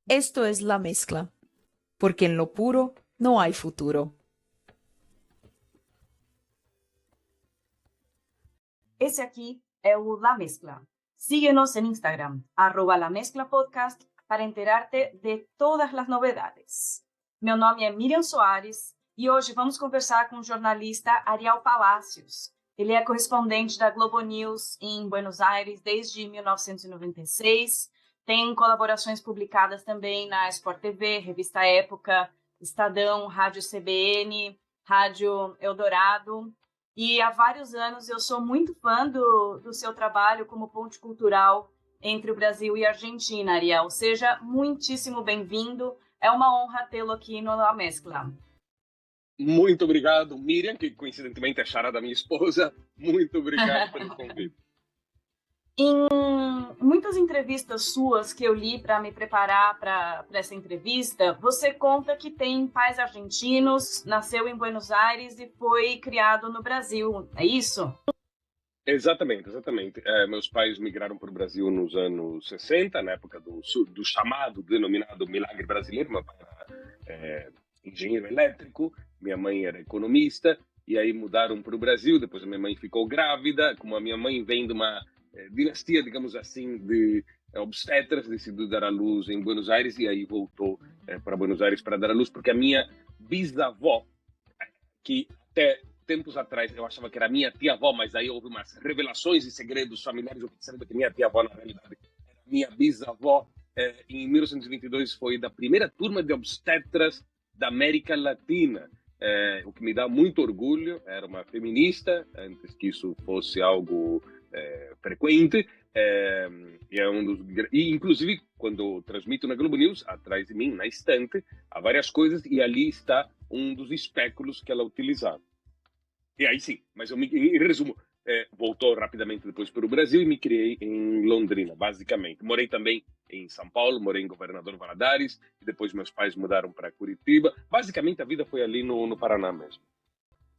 Esto es la mezcla, porque en lo puro no hay futuro. Esse aqui é o La Mezcla. Síguenos en Instagram, @LaMezclaPodcast, para enterarte de todas as novidades. Meu nome é Miriam Soares e hoje vamos conversar com o jornalista Ariel Palacios. Ele é correspondente da Globo News em Buenos Aires desde 1996, tem colaborações publicadas também na Sport TV, Revista Época, Estadão, Rádio CBN, Rádio Eldorado. E há vários anos eu sou muito fã do seu trabalho como ponte cultural entre o Brasil e a Argentina, Ariel. Seja muitíssimo bem-vindo. É uma honra tê-lo aqui no La Mescla. Muito obrigado, Miriam, que coincidentemente é chará da minha esposa. Muito obrigado pelo convite. Em muitas entrevistas suas que eu li para me preparar para essa entrevista, você conta que tem pais argentinos, nasceu em Buenos Aires e foi criado no Brasil. É isso? Exatamente. Meus pais migraram para o Brasil nos anos 60, na época do chamado, denominado Milagre Brasileiro. Meu pai era engenheiro elétrico, minha mãe era economista, e aí mudaram para o Brasil. Depois a minha mãe ficou grávida. Como a minha mãe vem de uma dinastia, digamos assim, de obstetras, decidiu dar à luz em Buenos Aires, e aí voltou para Buenos Aires para dar à luz, porque a minha bisavó, que até tempos atrás eu achava que era minha tia-avó, mas aí houve umas revelações e segredos familiares, eu fiquei sabendo que minha tia-avó, na realidade, era minha bisavó. Em 1922 foi da primeira turma de obstetras da América Latina, o que me dá muito orgulho. Era uma feminista, antes que isso fosse algo frequente, e inclusive quando transmito na Globo News, atrás de mim, na estante, há várias coisas, e ali está um dos espéculos que ela utilizava. E aí sim, mas em resumo, voltou rapidamente depois para o Brasil e me criei em Londrina, basicamente. Morei também em São Paulo, morei em Governador Valadares, e depois meus pais mudaram para Curitiba. Basicamente a vida foi ali no Paraná mesmo.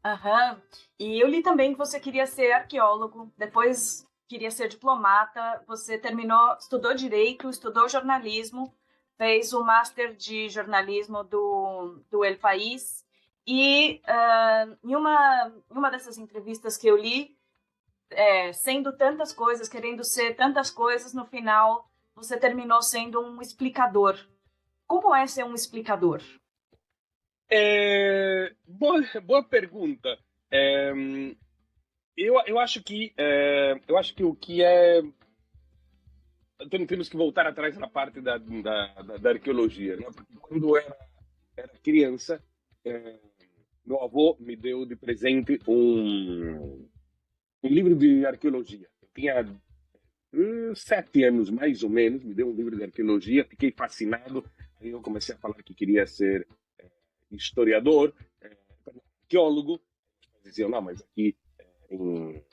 Aham. E eu li também que você queria ser arqueólogo, depois queria ser diplomata, você estudou Direito, estudou jornalismo, fez o Master de Jornalismo do El País, e em uma dessas entrevistas que eu li, sendo tantas coisas, querendo ser tantas coisas, no final você terminou sendo um explicador. Como é ser um explicador? Boa pergunta. Eu acho que o que é, temos que voltar atrás na parte da arqueologia, né? Porque quando eu era criança, meu avô me deu de presente um livro de arqueologia. Eu tinha 7 anos, mais ou menos, me deu um livro de arqueologia, fiquei fascinado. Aí eu comecei a falar que queria ser historiador, arqueólogo. Diziam, não, mas aqui em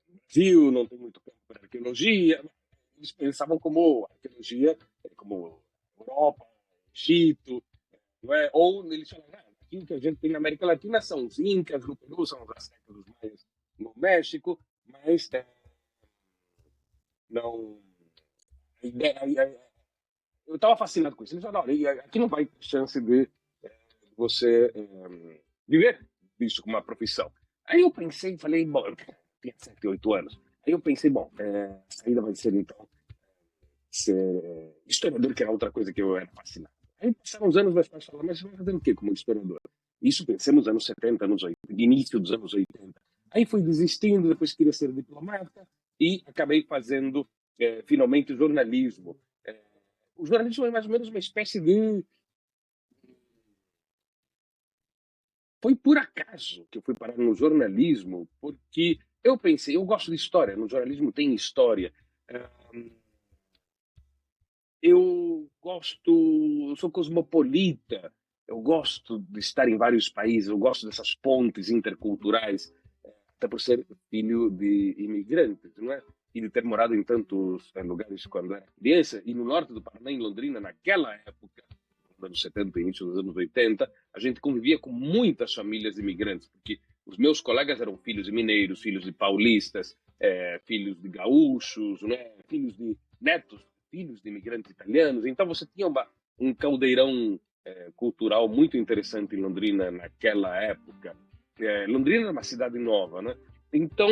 Brasil não tem muito campo para arqueologia. Eles pensavam como arqueologia, como Europa, Egito, não é? Ou eles falavam, aqui o que a gente tem na América Latina são os incas, no Peru são os aztecas, os maias no México, mas não... Eu estava fascinado com isso. Eles falaram, aqui não vai ter chance de você viver disso como uma profissão. Aí eu pensei, falei, bom, eu tinha 7, 8 anos. Aí eu pensei, bom, a saída vai ser, então, ser historiador, que era outra coisa que eu era fascinado. Aí passaram uns anos, meus pais falaram, mas você vai fazer o quê como historiador? Isso pensei nos anos 70, anos 80, início dos anos 80. Aí fui desistindo, depois queria ser diplomata e acabei fazendo, finalmente, jornalismo. O jornalismo é mais ou menos uma espécie de... Foi por acaso que eu fui parar no jornalismo, porque eu pensei, eu gosto de história, no jornalismo tem história. Eu sou cosmopolita, eu gosto de estar em vários países, eu gosto dessas pontes interculturais, até por ser filho de imigrantes, não é? E de ter morado em tantos lugares quando era criança, e no norte do Paraná, em Londrina, naquela época, nos anos 70, início dos anos 80, a gente convivia com muitas famílias imigrantes, porque os meus colegas eram filhos de mineiros, filhos de paulistas, filhos de gaúchos, né? Filhos de netos filhos de imigrantes italianos. Então você tinha um caldeirão cultural muito interessante em Londrina naquela época. Londrina era uma cidade nova, né? Então,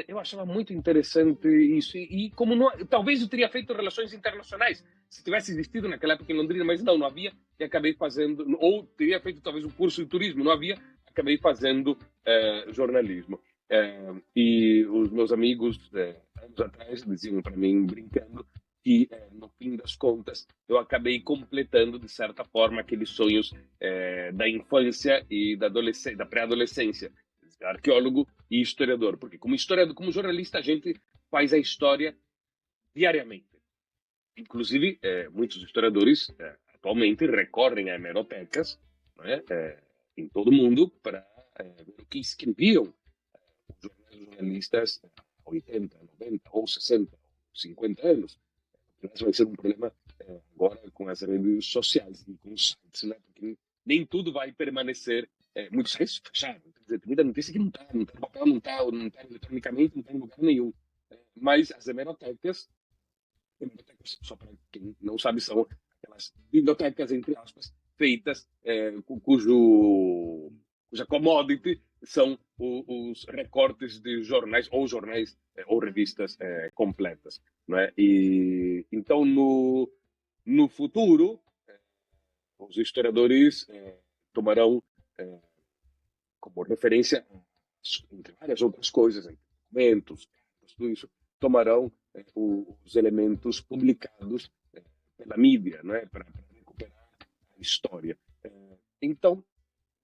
eu achava muito interessante isso. E como não, talvez eu teria feito relações internacionais se tivesse existido naquela época em Londrina, mas não havia, e acabei fazendo, ou teria feito talvez um curso de turismo, não havia, acabei fazendo jornalismo. E os meus amigos, anos atrás, diziam para mim, brincando, que no fim das contas eu acabei completando, de certa forma, aqueles sonhos da infância e da pré-adolescência. Arqueólogo e historiador, porque como historiador, como jornalista, a gente faz a história diariamente. Inclusive, muitos historiadores atualmente recorrem a hemerotecas, né, em todo o mundo para ver o que escreviam os jornalistas há 80, 90 ou 60 ou 50 anos. Mas vai ser um problema agora com as redes sociais e com os sites, né, porque nem tudo vai permanecer. Muitos sites fechados. Quer dizer, tem muita notícia que não está no papel, não está eletronicamente, não está em lugar nenhum. Mas as hemerotecas, só para quem não sabe, são aquelas bibliotecas, entre aspas, feitas, cuja commodity são os recortes de jornais, ou revistas completas. Não é? E, então, no futuro, os historiadores tomarão como referência, entre várias outras coisas, documentos, cartas, tudo isso, tomarão os elementos publicados pela mídia, não é? Para recuperar a história. Então,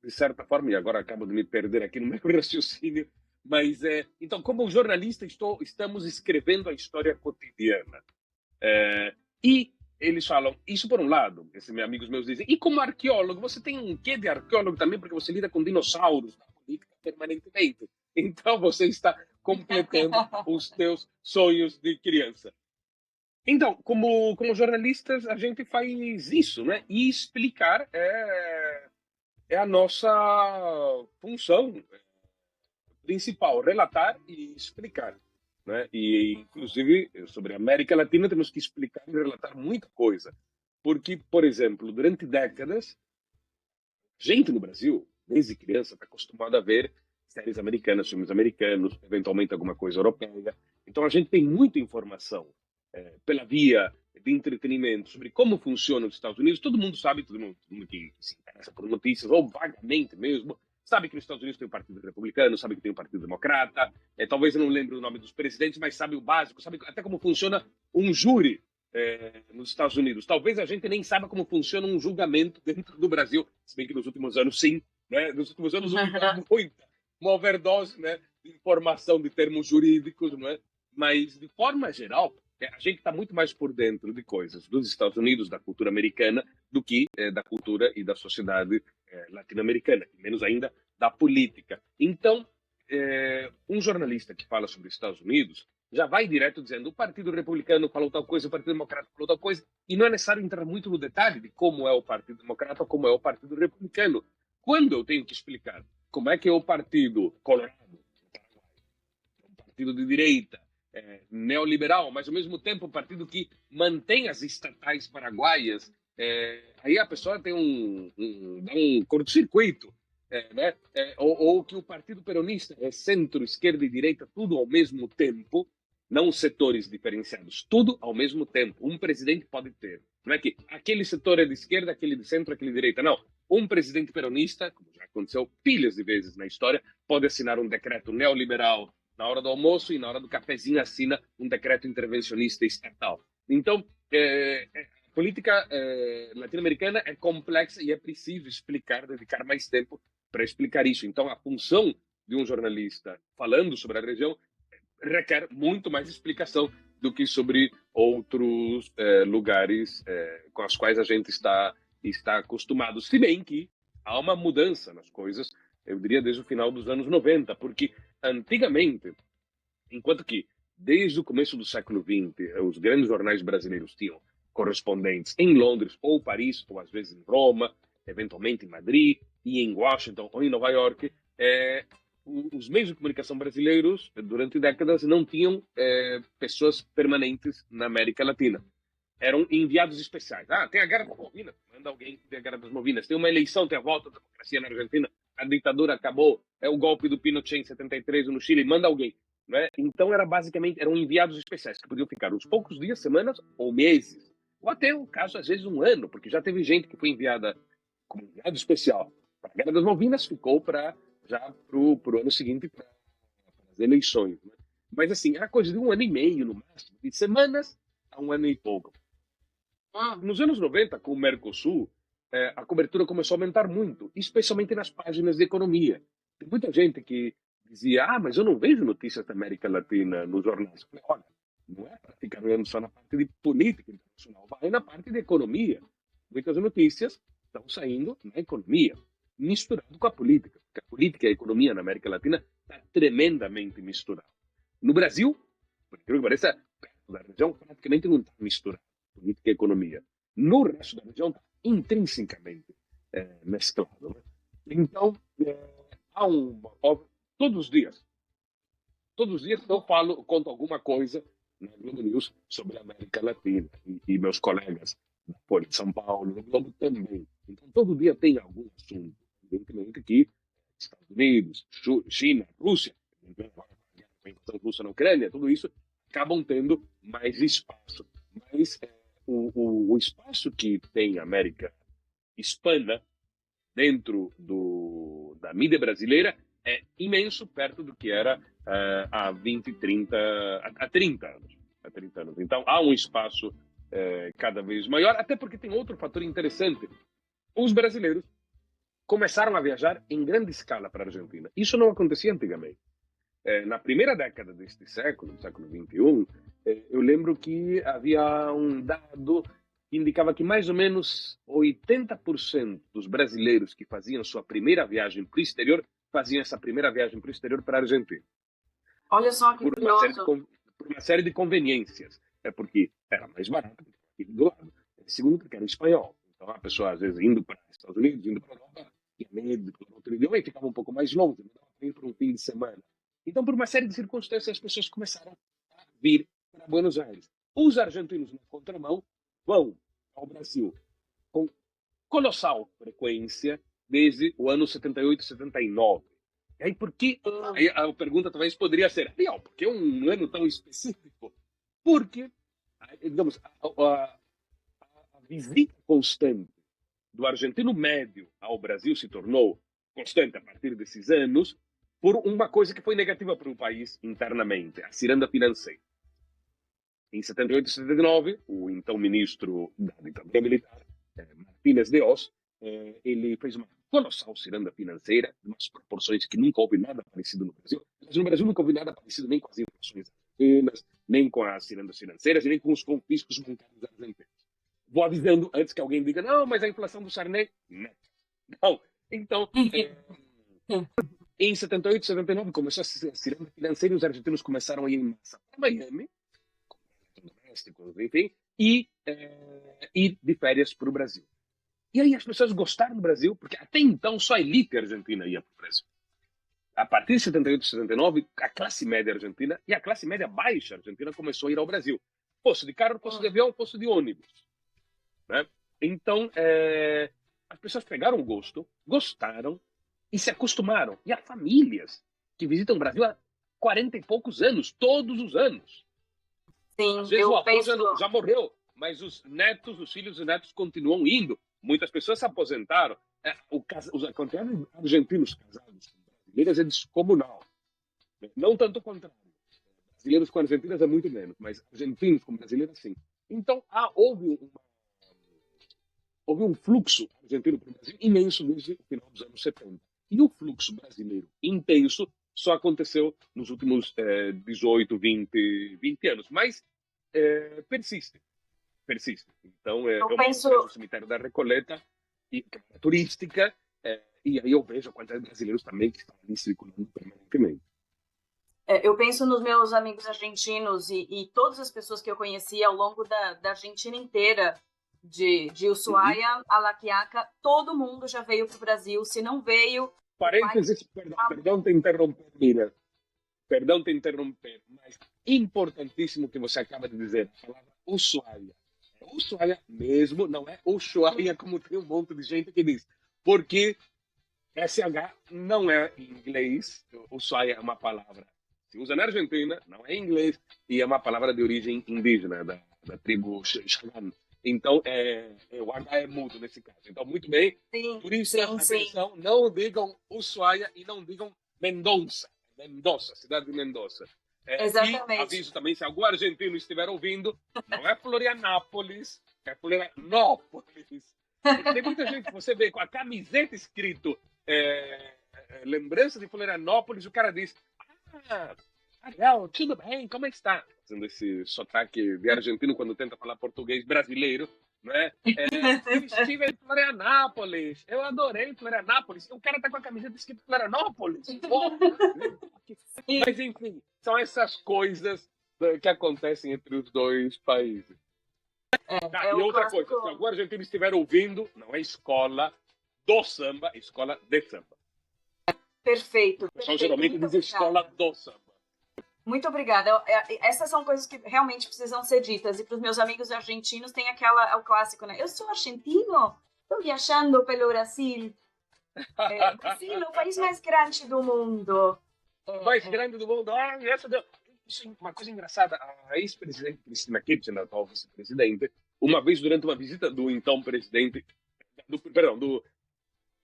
de certa forma, e agora acabo de me perder aqui no meu raciocínio, mas, então, como jornalista, estamos escrevendo a história cotidiana. E eles falam, isso por um lado, esses meus amigos meus dizem, e como arqueólogo, você tem um quê de arqueólogo também, porque você lida com dinossauros na política permanentemente. Então você está completando os teus sonhos de criança. Então, como jornalistas, a gente faz isso, né? E explicar é a nossa função principal, relatar e explicar. Né? E, inclusive, sobre a América Latina, temos que explicar e relatar muita coisa. Porque, por exemplo, durante décadas, gente no Brasil, desde criança, está acostumada a ver séries americanas, filmes americanos, eventualmente alguma coisa europeia. Então, a gente tem muita informação pela via de entretenimento sobre como funciona os Estados Unidos. Todo mundo sabe, todo mundo que se interessa por notícias, ou vagamente mesmo, sabe que nos Estados Unidos tem o Partido Republicano, sabe que tem o Partido Democrata, talvez eu não lembre o nome dos presidentes, mas sabe o básico, sabe até como funciona um júri nos Estados Unidos. Talvez a gente nem saiba como funciona um julgamento dentro do Brasil, se bem que nos últimos anos, sim. Né? Nos últimos anos, uma overdose, né, de informação de termos jurídicos, não é? Mas, de forma geral, a gente está muito mais por dentro de coisas dos Estados Unidos, da cultura americana, do que da cultura e da sociedade latino-americana, e menos ainda da política. Então, um jornalista que fala sobre os Estados Unidos já vai direto dizendo o Partido Republicano falou tal coisa, o Partido Democrata falou tal coisa, e não é necessário entrar muito no detalhe de como é o Partido Democrata ou como é o Partido Republicano. Quando eu tenho que explicar como é que é o Partido Colorado, um partido de direita, neoliberal, mas ao mesmo tempo um partido que mantém as estatais paraguaias, aí a pessoa tem um curto-circuito, né? Ou que o Partido Peronista é centro, esquerda e direita, tudo ao mesmo tempo, não setores diferenciados, tudo ao mesmo tempo. Um presidente pode ter. Não é que aquele setor é de esquerda, aquele de centro, aquele de direita. Não. Um presidente peronista, como já aconteceu pilhas de vezes na história, pode assinar um decreto neoliberal na hora do almoço e na hora do cafezinho assina um decreto intervencionista estatal. Então, a política latino-americana é complexa e é preciso explicar, dedicar mais tempo para explicar isso. Então, a função de um jornalista falando sobre a região requer muito mais explicação do que sobre outros lugares com os quais a gente está acostumado. Se bem que há uma mudança nas coisas, eu diria desde o final dos anos 90, porque antigamente, enquanto que desde o começo do século XX, os grandes jornais brasileiros tinham correspondentes em Londres ou Paris, ou às vezes em Roma, eventualmente em Madrid, e em Washington ou em Nova York, os meios de comunicação brasileiros, durante décadas, não tinham pessoas permanentes na América Latina. eram enviados especiais. Ah, tem a Guerra das Malvinas, manda alguém que tem a Guerra das Malvinas. Tem uma eleição, tem a volta da democracia na Argentina, a ditadura acabou, é o golpe do Pinochet em 73 no Chile, manda alguém. Né? Então eram enviados especiais que podiam ficar uns poucos dias, semanas ou meses, ou até o caso às vezes um ano, porque já teve gente que foi enviada como enviado especial para a Guerra das Malvinas, ficou para o ano seguinte para as eleições. Né? Mas assim, era coisa de um ano e meio no máximo, de semanas a um ano e pouco. Nos anos 90, com o Mercosul, a cobertura começou a aumentar muito, especialmente nas páginas de economia. Tem muita gente que dizia, mas eu não vejo notícias da América Latina nos jornais. Eu falei, olha, não é para ficar olhando só na parte de política internacional, vai na parte de economia. Muitas notícias estão saindo na economia, misturado com a política, porque a política e a economia na América Latina está tremendamente misturada. No Brasil, por incrível que pareça, da região praticamente não está misturada, política e economia. No resto da região está intrinsecamente mesclado. Né? Então, há todos os dias eu conto alguma coisa na Globo News sobre a América Latina, e meus colegas da Folha de São Paulo, no Globo também. Então, todo dia tem algum assunto. Evidentemente que Estados Unidos, China, Rússia, a invasão russa na Ucrânia, tudo isso acabam tendo mais espaço. Mas o espaço que tem a América Hispana dentro da mídia brasileira é imenso, perto do que era há 20, 30, há 30 anos. Há 30 anos. Então, há um espaço cada vez maior, até porque tem outro fator interessante. Os brasileiros começaram a viajar em grande escala para a Argentina. Isso não acontecia antigamente. Na primeira década deste século, século XXI, eu lembro que havia um dado que indicava que mais ou menos 80% dos brasileiros que faziam sua primeira viagem para o exterior faziam essa primeira viagem para o exterior para a Argentina. Olha só que curioso. Por uma série de conveniências. É porque era mais barato aqui do lado. Segundo, porque era espanhol. Então a pessoa, às vezes, indo para os Estados Unidos, indo para a Europa, tinha medo de outro idioma e ficava um pouco mais longe, não dava para ir para um fim de semana. Então, por uma série de circunstâncias, as pessoas começaram a vir para Buenos Aires. Os argentinos, na contramão, vão ao Brasil com colossal frequência desde o ano 78, 79. E aí, por que? Aí a pergunta talvez poderia ser, por que um ano tão específico? Porque, digamos, a visita constante do argentino médio ao Brasil se tornou constante a partir desses anos por uma coisa que foi negativa para o país internamente, a ciranda financeira. Em 78 e 79, o então ministro da ditadura militar, Martínez de Oz, ele fez uma colossal ciranda financeira, de umas proporções que nunca houve nada parecido no Brasil. Mas no Brasil nunca houve nada parecido nem com as inflações argentinas, nem com as cirandas financeiras, e nem com os confiscos bancários argentinos. Vou avisando antes que alguém diga, não, mas a inflação do Sarney... Não. Então, em 78, 79, começou a ciranda financeira e os argentinos começaram a ir em massa para Miami, com domésticos, enfim, e ir de férias para o Brasil. E aí as pessoas gostaram do Brasil, porque até então só a elite argentina ia para o Brasil. A partir de 78, 79, a classe média argentina e a classe média baixa argentina começou a ir ao Brasil. Fosse de carro, fosse de avião, fosse de ônibus. Né? Então, as pessoas pegaram o gosto, gostaram e se acostumaram. E há famílias que visitam o Brasil há 40 e poucos anos, todos os anos. Sim, às vezes o avô já morreu, mas os netos, os filhos e netos continuam indo. Muitas pessoas se aposentaram. A quantidade de argentinos casados com brasileiras é descomunal. Não tanto o contrário. Brasileiros com argentinas é muito menos, mas argentinos com brasileiras, sim. Então, houve um fluxo argentino para o Brasil imenso desde o final dos anos 70. E o fluxo brasileiro intenso só aconteceu nos últimos 18, 20 anos. Mas persiste. Então, eu penso no cemitério da Recoleta, que é turística, e aí eu vejo a quantidade de brasileiros também que estão ali circulando permanentemente. Eu penso nos meus amigos argentinos e todas as pessoas que eu conheci ao longo da Argentina inteira, de Ushuaia a La Quiaca, todo mundo já veio para o Brasil. Se não veio... Parênteses, perdão te interromper, Mira. Perdão te interromper, mas importantíssimo que você acaba de dizer, a palavra Ushuaia. Ushuaia mesmo, não é Ushuaia, como tem um monte de gente que diz. Porque SH não é em inglês. Ushuaia é uma palavra que se usa na Argentina, não é em inglês, e é uma palavra de origem indígena, da tribo Xagan. Então, o H é mudo nesse caso. Então, muito bem. Sim, Por isso, sim, sim. atenção, não digam Ushuaia e não digam Mendonça. Mendoza, cidade de Mendoza. Exatamente. E aviso também, se algum argentino estiver ouvindo, não é Florianápolis, é Florianópolis. Porque tem muita gente que você vê com a camiseta escrito lembrança de Florianópolis, o cara diz: Ah, Ariel, tudo bem, como é que está? Fazendo esse sotaque de argentino quando tenta falar português brasileiro, não é? Eu estive em Florianápolis, eu adorei Florianápolis. O cara tá com a camiseta escrito Florianópolis. Mas enfim, são essas coisas que acontecem entre os dois países. E outra coisa, se algum argentino estiver ouvindo, não é escola do samba, é escola de samba. Perfeito. O pessoal geralmente diz escola do samba. Muito obrigada. Essas são coisas que realmente precisam ser ditas. E para os meus amigos argentinos tem o clássico, né? Eu sou argentino, estou viajando pelo Brasil. Brasil é o país mais grande do mundo. Mais grande do mundo. Isso é uma coisa engraçada. A ex-presidente Cristina Kirchner, a atual vice-presidente, uma vez durante uma visita do então presidente, do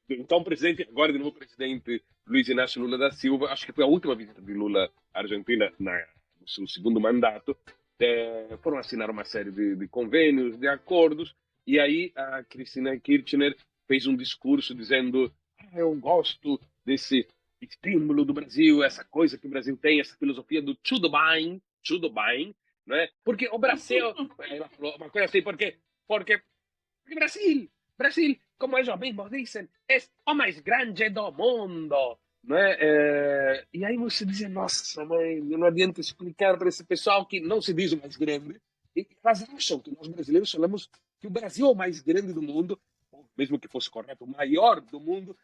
então presidente, agora de novo presidente Luiz Inácio Lula da Silva, acho que foi a última visita de Lula à Argentina no seu segundo mandato, foram assinar uma série de convênios, de acordos, e aí a Cristina Kirchner fez um discurso dizendo: eu gosto desse estímulo do Brasil, essa coisa que o Brasil tem, essa filosofia do tudo bem, não é? Porque o Brasil, ela falou uma coisa assim, porque Brasil, como eles mesmos dizem, é o mais grande do mundo. Não é? E aí você diz: nossa, mãe, não adianta explicar para esse pessoal que não se diz o mais grande. E elas acham que nós brasileiros falamos que o Brasil é o mais grande do mundo, ou mesmo que fosse correto, o maior do mundo,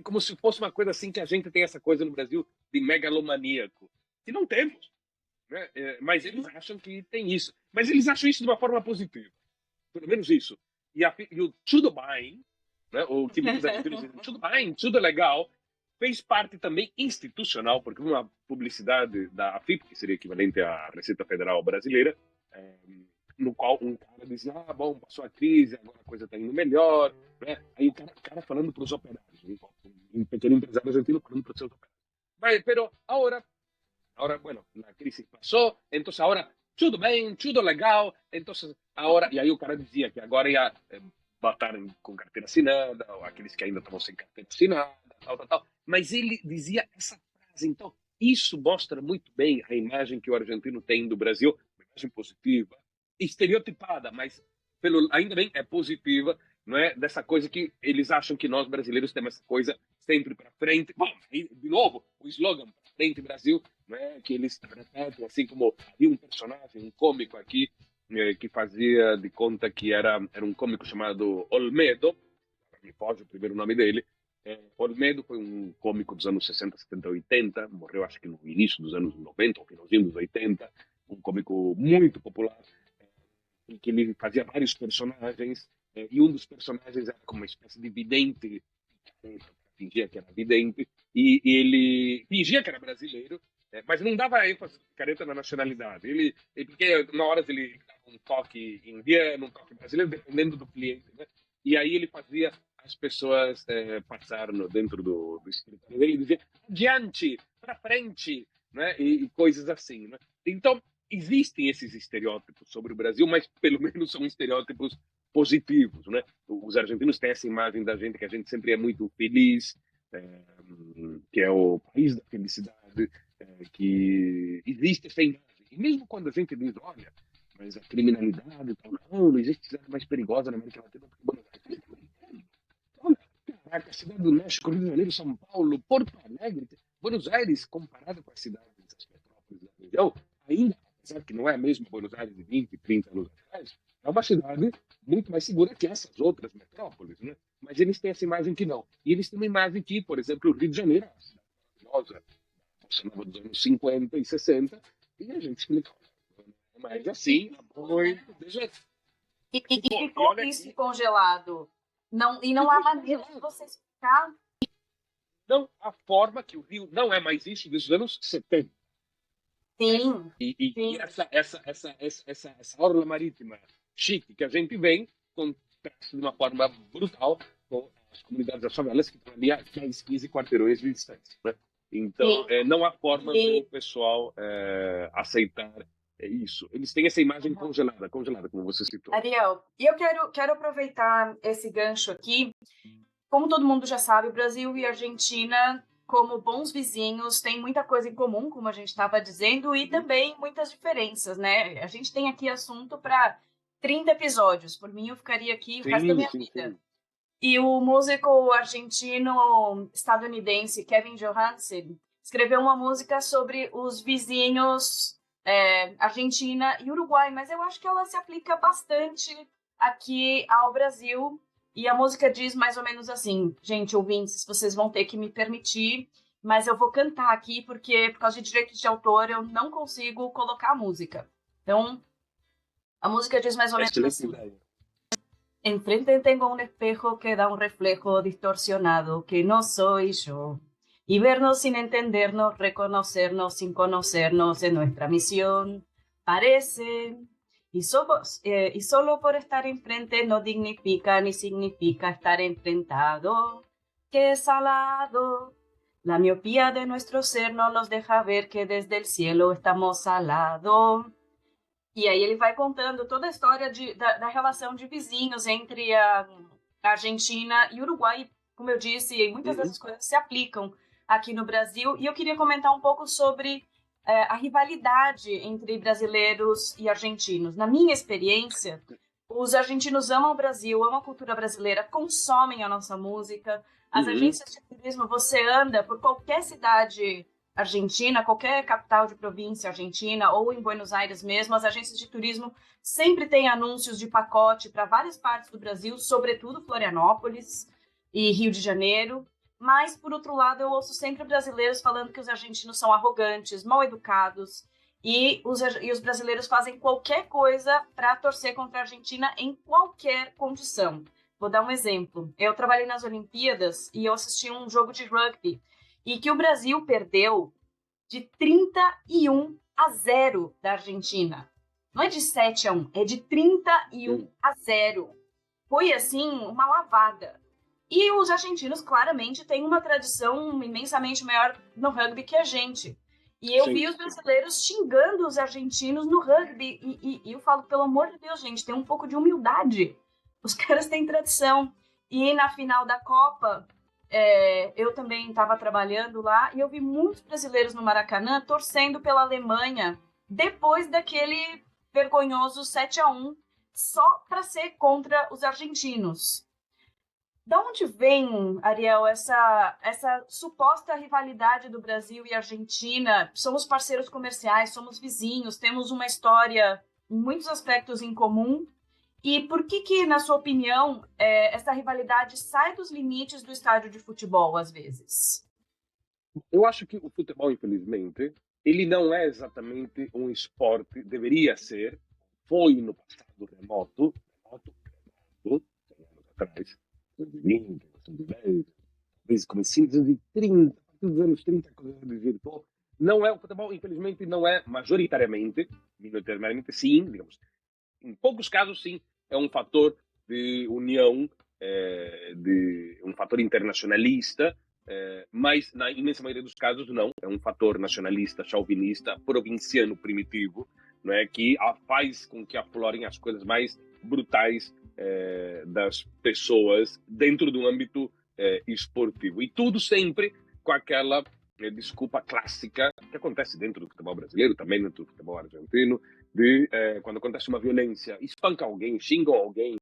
como se fosse uma coisa assim que a gente tem essa coisa no Brasil de megalomaníaco. E não temos. Né? Mas eles acham que tem isso. Mas eles acham isso de uma forma positiva. Pelo menos isso. E o tudo bem, né? O que muitos argentinos dizem, tudo bem, tudo legal, fez parte também institucional, porque uma publicidade da AFIP, que seria equivalente à Receita Federal Brasileira, no qual um cara dizia: bom, passou a crise, agora a coisa está indo melhor. Né? Aí o cara falando para os operários, um pequeno empresário argentino falando para os seus operários. Pero ahora, bueno, la crisis pasó, entonces ahora tudo bem, tudo legal, entonces ahora, e aí o cara dizia que agora ia botar com carteira assinada, ou aqueles que ainda estão sem carteira assinada, tal. Mas ele dizia essa frase, então isso mostra muito bem a imagem que o argentino tem do Brasil, uma imagem positiva, estereotipada, mas ainda bem é positiva, não é? Dessa coisa que eles acham que nós brasileiros temos essa coisa sempre para frente. Bom, de novo, o slogan para frente Brasil, não é? Que eles repetem, assim como havia um personagem, um cômico aqui, que fazia de conta que era um cômico chamado Olmedo, me foge o primeiro nome dele. Olmedo foi um cômico dos anos 60, 70, 80, morreu acho que no início dos anos 90, ou finalzinho dos 80, um cômico muito popular, em que ele fazia vários personagens, e um dos personagens era como uma espécie de vidente, fingia que era vidente, e ele fingia que era brasileiro, mas não dava ênfase careta na nacionalidade. Porque na hora ele dava um toque indiano, um toque brasileiro, dependendo do cliente, né? E aí ele fazia as pessoas passar dentro do escritório dele e dizia: adiante, para frente, né? E coisas assim, né? Então, existem esses estereótipos sobre o Brasil, mas pelo menos são estereótipos positivos, né? Os argentinos têm essa imagem da gente, que a gente sempre é muito feliz, que é o país da felicidade, que existe essa imagem. E mesmo quando a gente diz: olha, mas a criminalidade, não existe cidade mais perigosa na América Latina do que Buenos Aires. Olha, caraca, a cidade do México, Rio de Janeiro, São Paulo, Porto Alegre, Buenos Aires, comparado com as cidades, as metrópoles da região, ainda, apesar que não é mesmo Buenos Aires de 20, 30 anos atrás, é uma cidade muito mais segura que essas outras metrópoles, né? Mas eles têm essa imagem que não. E eles têm uma imagem que, por exemplo, o Rio de Janeiro é uma cidade maravilhosa, dos anos 50 e 60, e a gente explica: mas assim, muito. E Pô, e ficou olha isso aqui, congelado. Não, e não há ficou isso maneira de congelado. você explicar. Não, a forma que o Rio não é mais isso dos anos 70. Sim, E sim. essa orla marítima chique que a gente vem contrasta de uma forma brutal com as comunidades das favelas que estão ali a 10, 15 quarteirões de distância. Né? Então, Sim. não há forma do E, pessoal aceitar isso. Eles têm essa imagem congelada, como você citou. Ariel, e eu quero aproveitar esse gancho aqui. Como todo mundo já sabe, o Brasil e a Argentina, como bons vizinhos, têm muita coisa em comum, como a gente estava dizendo, e também muitas diferenças, né? A gente tem aqui assunto para 30 episódios. Por mim, eu ficaria aqui o resto da Sim, minha sim, vida. sim. E o músico argentino-estadunidense Kevin Johansen escreveu uma música sobre os vizinhos Argentina e Uruguai, mas eu acho que ela se aplica bastante aqui ao Brasil. E a música diz mais ou menos assim: gente, ouvintes, vocês vão ter que me permitir, mas eu vou cantar aqui porque, por causa de direitos de autor, eu não consigo colocar a música. Então, a música diz mais ou menos Excelente assim: ideia. enfrente tengo un espejo que da un reflejo distorsionado que no soy yo. Y vernos sin entendernos, reconocernos sin conocernos en nuestra misión. Parece. Y solo por estar enfrente no dignifica ni significa estar enfrentado. Qué salado. La miopía de nuestro ser no nos deja ver que desde el cielo estamos al lado. E aí ele vai contando toda a história da relação de vizinhos entre a Argentina e o Uruguai. Como eu disse, e muitas Uhum. dessas coisas se aplicam aqui no Brasil. E eu queria comentar um pouco sobre a rivalidade entre brasileiros e argentinos. Na minha experiência, os argentinos amam o Brasil, amam a cultura brasileira, consomem a nossa música. As Uhum. agências de turismo, você anda por qualquer cidade argentina, qualquer capital de província argentina ou em Buenos Aires mesmo, as agências de turismo sempre têm anúncios de pacote para várias partes do Brasil, sobretudo Florianópolis e Rio de Janeiro. Mas, por outro lado, eu ouço sempre brasileiros falando que os argentinos são arrogantes, mal educados, e os brasileiros fazem qualquer coisa para torcer contra a Argentina em qualquer condição. Vou dar um exemplo. Eu trabalhei nas Olimpíadas e eu assisti um jogo de rugby e que o Brasil perdeu de 31-0 da Argentina. Não é de 7-1, é de 31-0. Foi, assim, uma lavada. E os argentinos, claramente, têm uma tradição imensamente maior no rugby que a gente. E eu Sim, vi os sim. brasileiros xingando os argentinos no rugby. E eu falo, pelo amor de Deus, gente, tem um pouco de humildade. Os caras têm tradição. E na final da Copa, eu também estava trabalhando lá e eu vi muitos brasileiros no Maracanã torcendo pela Alemanha depois daquele vergonhoso 7-1 só para ser contra os argentinos. Da onde vem, Ariel, essa suposta rivalidade do Brasil e Argentina? Somos parceiros comerciais, somos vizinhos, temos uma história em muitos aspectos em comum. E por que, na sua opinião, essa rivalidade sai dos limites do estádio de futebol, às vezes? Eu acho que o futebol, infelizmente, ele não é exatamente um esporte, deveria ser, foi no passado remoto, 100 anos atrás, 2020, 2010, talvez comecinho dos anos 30, a partir dos anos 30, quando se desvirtuou. Não é o futebol, infelizmente, não é majoritariamente, minoritariamente sim, digamos, em poucos casos sim, é um fator de união, de um fator internacionalista, mas na imensa maioria dos casos não, é um fator nacionalista, chauvinista, provinciano primitivo, não é, que faz com que aflorem as coisas mais brutais das pessoas dentro do âmbito esportivo. E tudo sempre com aquela desculpa clássica que acontece dentro do futebol brasileiro, também dentro do futebol argentino, de quando acontece uma violência, espancam alguém, xingam alguém,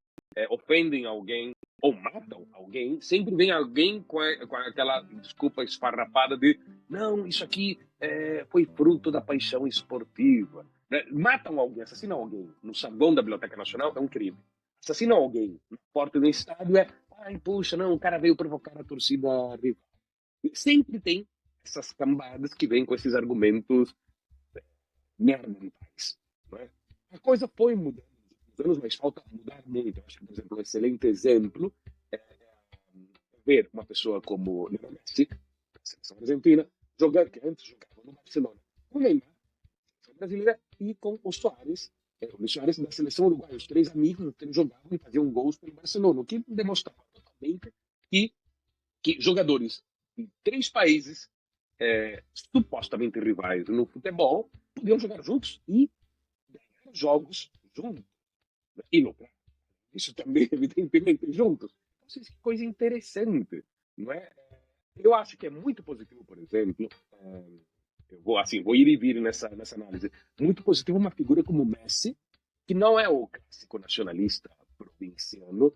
ofendem alguém ou matam alguém, sempre vem alguém com aquela desculpa esfarrapada de não, isso aqui foi fruto da paixão esportiva. Né? Matam alguém, assassinam alguém no saguão da Biblioteca Nacional, é um crime. Assassinam alguém na porta do estádio ai, puxa, não, o cara veio provocar a torcida rival. Sempre tem essas cambadas que vêm com esses argumentos neandertais. Não é? A coisa foi mudando nos anos, mas falta mudar muito. Eu acho que, por exemplo, um excelente exemplo é ver uma pessoa como Lionel Messi, da seleção argentina, jogar, que antes jogava no Barcelona, com o Neymar, da seleção brasileira, e com o Soares, o Luis Soares da seleção uruguaia. Os três amigos que eles jogavam e faziam gols pelo Barcelona, o que demonstrava totalmente que jogadores de três países supostamente rivais no futebol podiam jogar juntos e ganhar jogos juntos. E lucrar. Isso também, evidentemente, juntos. Então, que coisa interessante, não é? Eu acho que é muito positivo, por exemplo, eu vou ir e vir nessa análise, muito positivo uma figura como Messi, que não é o clássico nacionalista provinciano,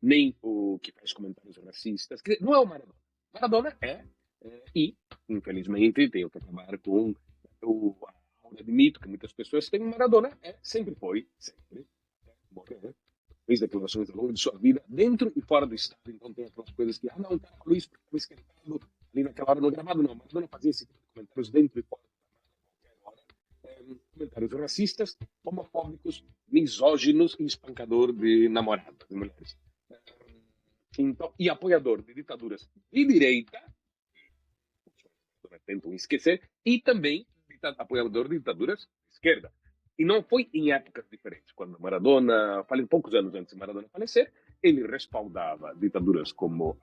nem o que faz comentários racistas, que não é o Maradona. Maradona e, infelizmente, tenho que acabar com a aura de mito que muitas pessoas têm. Maradona sempre foi, morrer, fez declarações ao longo de sua vida, dentro e fora do estádio. Então tem aquelas coisas que, não, cara, Luiz, porque estava esquentado ali naquela hora no gramado. Não, Maradona fazia esse tipo de comentários dentro e fora do gramado, a qualquer hora. Comentários racistas, homofóbicos, misóginos e espancador de namoradas, de mulheres. Então, e apoiador de ditaduras de direita, tentam esquecer, e também apoiador de ditaduras de esquerda. E não foi em épocas diferentes. Quando Maradona, poucos anos antes de Maradona falecer, ele respaldava ditaduras como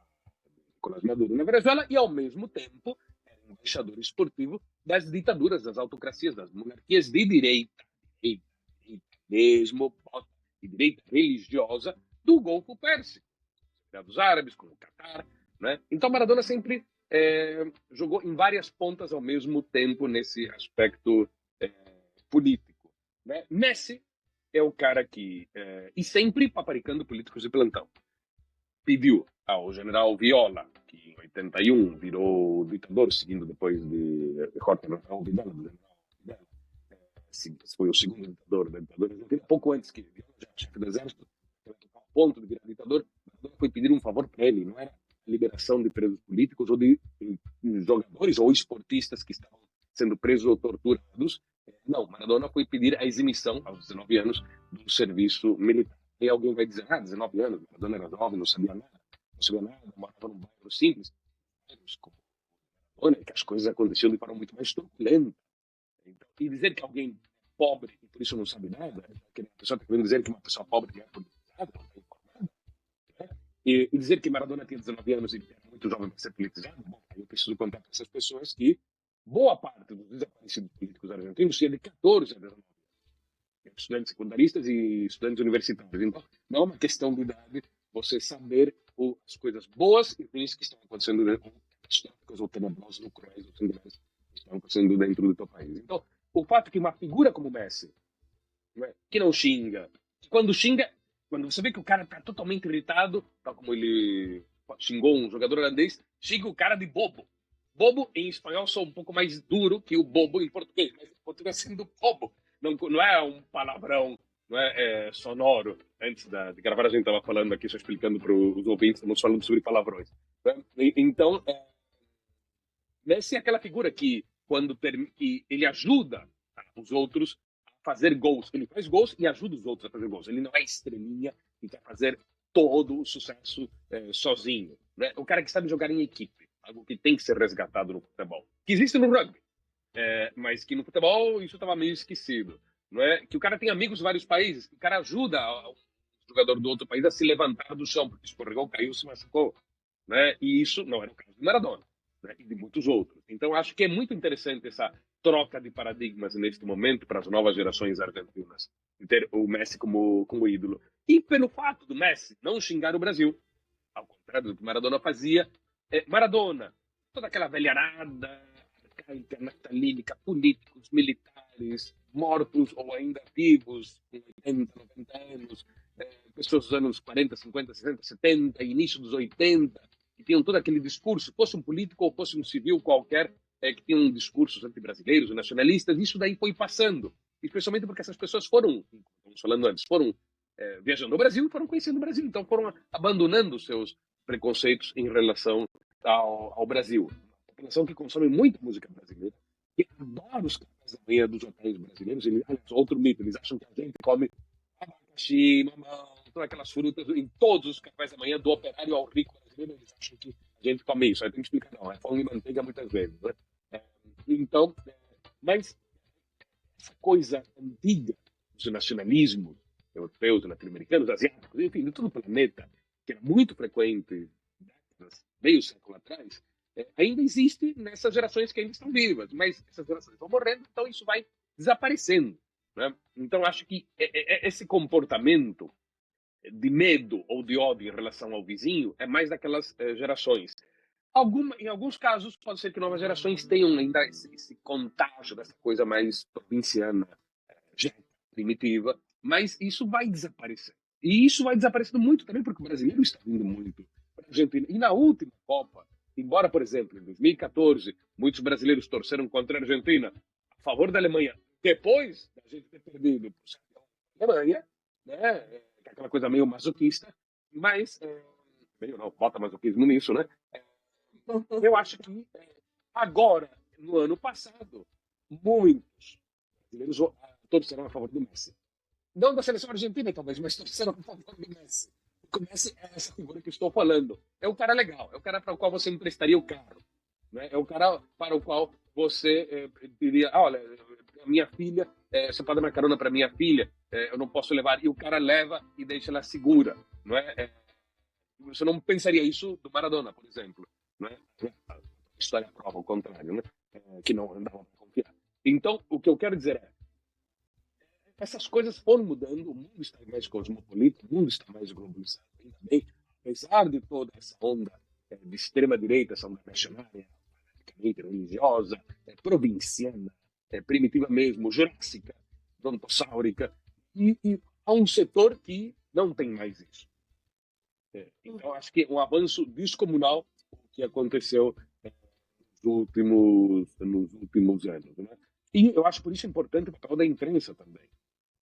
Nicolás Maduro na Venezuela e, ao mesmo tempo, era embaixador esportivo das ditaduras, das autocracias, das monarquias de direita mesmo, de direita religiosa do Golfo Pérsico, dos árabes, como o Catar. Né? Então, Maradona sempre jogou em várias pontas ao mesmo tempo nesse aspecto político. Né? Messi é o cara que, e sempre paparicando políticos de plantão, pediu ao general Viola, que em 81 virou ditador, seguindo depois de Jorge Rafael Videla, do general Videla, foi o segundo ditador da ditadura argentina, pouco antes que Viola, já chefe do exército, ao ponto de virar ditador, foi pedir um favor para ele, não era a liberação de presos políticos ou de jogadores ou esportistas que estavam sendo presos ou torturados. Não, Maradona foi pedir a eximição, aos 19 anos, do serviço militar. E alguém vai dizer, 19 anos, Maradona era jovem, não sabia nada, morava num bairro simples. Que as coisas aconteciam de forma muito mais turbulenta. Então, e dizer que alguém pobre e por isso não sabe nada, que a pessoa está querendo dizer que uma pessoa pobre que é politizada, não está informada, né? E dizer que Maradona tinha 19 anos e era muito jovem para ser politizado, bom, eu preciso contar para essas pessoas que boa parte dos desaparecidos políticos argentinos tinha de 14 a 19 anos. Estudantes secundaristas e estudantes universitários. Então, não é uma questão de idade você saber as coisas boas e ruins que estão acontecendo dentro, catastróficas ou tenebrosas ou cruéis ou singulares que estão acontecendo dentro do teu país. Então, o fato que uma figura como Messi, que não xinga, quando você vê que o cara está totalmente irritado, tal como ele xingou um jogador holandês, xinga o cara de bobo. Bobo em espanhol só um pouco mais duro que o bobo em português, mas continua sendo bobo. Não é um palavrão, não é sonoro. Antes de gravar, a gente estava falando aqui, só explicando para os ouvintes, estamos falando sobre palavrões. Né? Então, Messi é aquela figura que, que ele ajuda os outros a fazer gols. Ele faz gols e ajuda os outros a fazer gols. Ele não é estrelinha e quer fazer todo o sucesso sozinho. Né? O cara que sabe jogar em equipe, algo que tem que ser resgatado no futebol, que existe no rugby. Mas que no futebol isso estava meio esquecido, não é? Que o cara tem amigos em vários países, que o cara ajuda o jogador do outro país a se levantar do chão, porque escorregou, caiu, se machucou, né? E isso não era o caso de Maradona, né? E de muitos outros. Então acho que é muito interessante essa troca de paradigmas neste momento para as novas gerações argentinas, de ter o Messi como ídolo. E pelo fato do Messi não xingar o Brasil, ao contrário do que Maradona fazia, Maradona, toda aquela velharada natalínica, políticos, militares, mortos ou ainda vivos, com 80, 90 anos, pessoas dos anos 40, 50, 60, 70, início dos 80, que tinham todo aquele discurso, fosse um político ou fosse um civil qualquer, que tinham discursos anti-brasileiros, nacionalistas, isso daí foi passando, especialmente porque essas pessoas foram, como falando antes, foram viajando ao Brasil e foram conhecendo o Brasil, então foram abandonando os seus preconceitos em relação ao Brasil. População que consome muita música brasileira, que adora os cafés da manhã dos hotéis brasileiros. Aliás, outro mito, eles acham que a gente come a vaca abacaxi, mamão, todas aquelas frutas, em todos os cafés da manhã, do operário ao rico brasileiro, eles acham que a gente come isso. Aí tem que explicar, não, é pão e manteiga muitas vezes, né? Então, mas essa coisa antiga dos nacionalismos europeus, latino-americanos, asiáticos, enfim, de todo o planeta, que era muito frequente meio século atrás, ainda existe nessas gerações que ainda estão vivas, mas essas gerações estão morrendo, então isso vai desaparecendo, né? Então acho que esse comportamento de medo ou de ódio em relação ao vizinho é mais daquelas gerações. Em alguns casos, pode ser que novas gerações tenham ainda esse contágio dessa coisa mais provinciana, já primitiva, mas isso vai desaparecer. E isso vai desaparecendo muito também porque o brasileiro está vindo muito para a Argentina. E na última Copa, embora, por exemplo, em 2014, muitos brasileiros torceram contra a Argentina a favor da Alemanha, depois da gente ter perdido para a Alemanha, né? Que é aquela coisa meio masoquista, mas, meio não, bota masoquismo nisso, né? Eu acho que agora, no ano passado, muitos brasileiros torceram a favor do Messi. Não da seleção argentina, talvez, mas torceram a favor do Messi. O Messi é essa figura que eu estou falando. É o cara legal, é o cara para o qual você emprestaria o carro. Né? É o cara para o qual você diria, olha, minha filha, você pode dar uma carona para minha filha, eu não posso levar. E o cara leva e deixa ela segura. Não é? Você não pensaria isso do Maradona, por exemplo. Não é? A história prova o contrário, né? Que não dava para confiar. Então, o que eu quero dizer é, essas coisas foram mudando, o mundo está mais cosmopolita, o mundo está mais globalizado, ainda bem, apesar de toda essa onda de extrema-direita, essa onda nacionária, fanaticamente religiosa, provinciana, primitiva mesmo, jurássica, brontossáurica, e há um setor que não tem mais isso. Então, acho que é um avanço descomunal o que aconteceu nos últimos anos. Né? E eu acho por isso importante o papel da imprensa também,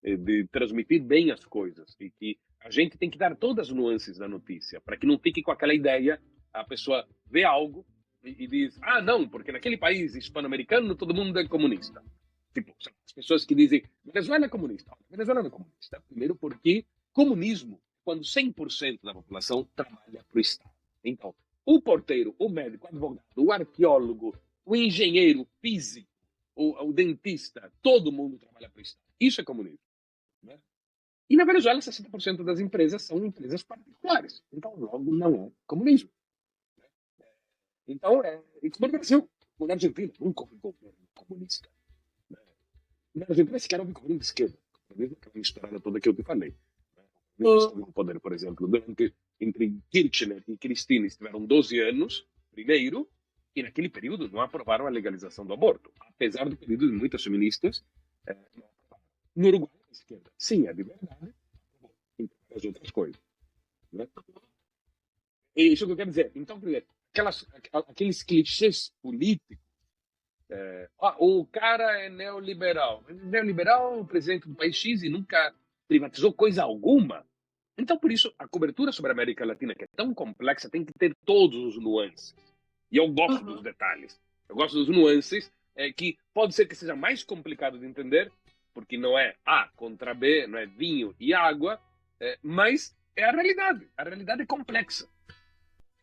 de transmitir bem as coisas e que a gente tem que dar todas as nuances da notícia para que não fique com aquela ideia, a pessoa vê algo e diz, não, porque naquele país hispano-americano todo mundo é comunista. Tipo, as pessoas que dizem, Venezuela é comunista. Venezuela não é comunista. Primeiro porque comunismo, quando 100% da população trabalha para o Estado. Então, o porteiro, o médico, o advogado, o arqueólogo, o engenheiro, o físico, o dentista, todo mundo trabalha para o Estado. Isso é comunismo. Né? E na Venezuela, 60% das empresas são empresas particulares. Então, logo, não é comunismo. Né? Então, isso no Brasil, na Argentina, nunca houve governo comunista. Né? Na Argentina, sequer houve governo de esquerda. Mesmo aquela misturada toda que eu te falei. No poder, por exemplo, entre Kirchner e Cristina estiveram 12 anos, primeiro, e naquele período não aprovaram a legalização do aborto, apesar do pedido de muitas feministas. No Uruguai, a esquerda, sim, é de verdade, entre as outras coisas. Né? E isso que eu quero dizer. Então, quer dizer, aqueles clichês políticos, o cara é neoliberal. Neoliberal, o presidente do país X, e nunca privatizou coisa alguma. Então, por isso, a cobertura sobre a América Latina, que é tão complexa, tem que ter todos os nuances. E eu gosto dos detalhes. Eu gosto dos nuances, que pode ser que seja mais complicado de entender, porque não é A contra B, não é vinho e água, mas é a realidade. A realidade é complexa.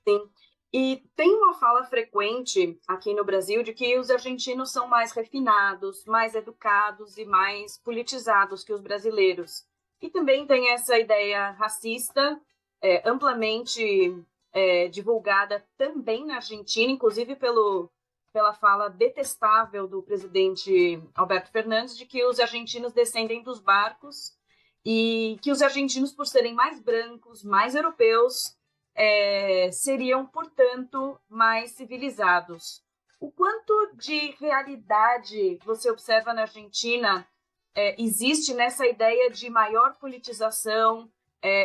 Sim. E tem uma fala frequente aqui no Brasil de que os argentinos são mais refinados, mais educados e mais politizados que os brasileiros. E também tem essa ideia racista, amplamente divulgada também na Argentina, inclusive pela fala detestável do presidente Alberto Fernandes, de que os argentinos descendem dos barcos e que os argentinos, por serem mais brancos, mais europeus, seriam, portanto, mais civilizados. O quanto de realidade você observa na Argentina existe nessa ideia de maior politização,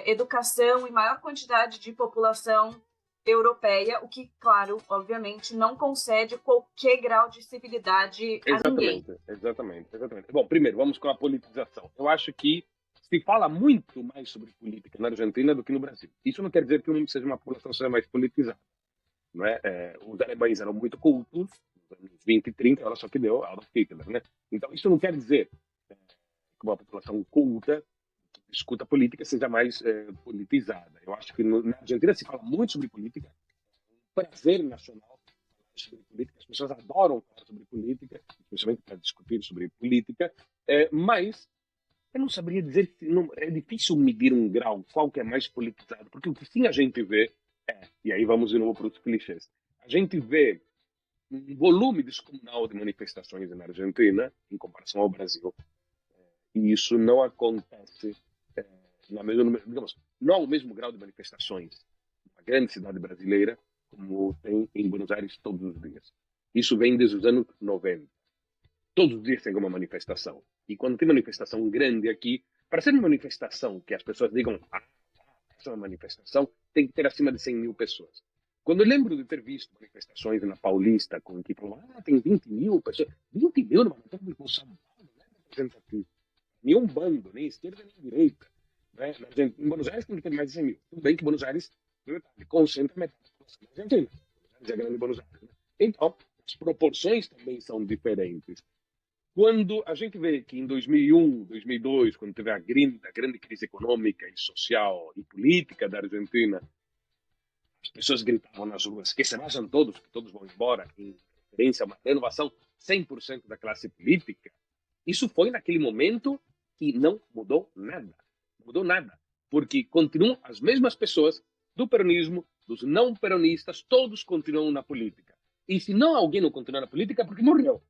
educação e maior quantidade de população europeia, o que, claro, obviamente, não concede qualquer grau de civilidade a ninguém. Exatamente. Bom, primeiro, vamos com a politização. Eu acho que se fala muito mais sobre política na Argentina do que no Brasil. Isso não quer dizer que uma população seja mais politizada. Não é? Os alemães eram muito cultos, nos anos 20 e 30, olha só que deu Adolf Hitler. Né? Então, isso não quer dizer que uma população culta, discuta política seja mais politizada. Eu acho que na Argentina se fala muito sobre política, é um prazer nacional falar sobre política, as pessoas adoram falar sobre política, especialmente para discutir sobre política, mas eu não saberia dizer, é difícil medir um grau, qual que é mais politizado, porque o que sim a gente vê e aí vamos de novo para os clichês, a gente vê um volume descomunal de manifestações na Argentina em comparação ao Brasil. E isso não acontece na mesma, digamos, não ao mesmo grau de manifestações numa grande cidade brasileira como tem em Buenos Aires todos os dias. Isso vem desde os anos 90. Todos os dias tem uma manifestação. E quando tem manifestação grande aqui, para ser uma manifestação que as pessoas digam, essa é uma manifestação, tem que ter acima de 100 mil pessoas. Quando eu lembro de ter visto manifestações na Paulista, com que falam, tem 20 mil pessoas, 20 mil numa manifestação com São Paulo, não é representativo. Nenhum bando, nem esquerda nem direita. Né? Em Buenos Aires tem que ter mais de 100 mil. Tudo bem que Buenos Aires concentra metade da população da Argentina. Buenos Aires é grande Buenos Aires. Né? Então, as proporções também são diferentes. Quando a gente vê que em 2001, 2002, quando teve a grande crise econômica e social e política da Argentina, as pessoas gritavam nas ruas que se vajam todos, que todos vão embora, em referência a uma renovação 100% da classe política. Isso foi naquele momento que não mudou nada. Não mudou nada. Porque continuam as mesmas pessoas do peronismo, dos não peronistas, todos continuam na política. E se não alguém não continua na política, é porque morreu.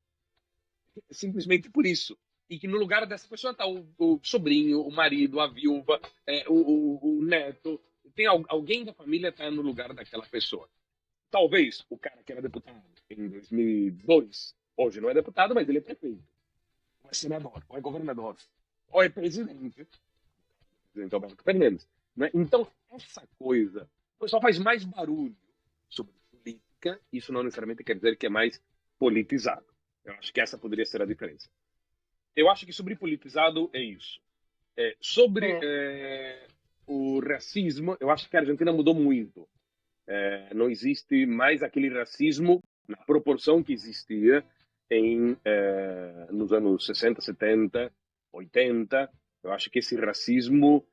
Simplesmente por isso. E que no lugar dessa pessoa está o sobrinho, o marido, a viúva, o neto. Tem alguém da família está no lugar daquela pessoa. Talvez o cara que era deputado em 2002, hoje não é deputado, mas ele é prefeito. Ou é senador, ou é governador, ou é presidente. Presidente Alberto Fernandes. Né? Então, essa coisa, o pessoal faz mais barulho sobre política, isso não necessariamente quer dizer que é mais politizado. Eu acho que essa poderia ser a diferença. Eu acho que sobre politizado é isso. Sobre o racismo, eu acho que a Argentina mudou muito. Não existe mais aquele racismo na proporção que existia nos anos 60, 70, 80. Eu acho que esse racismo,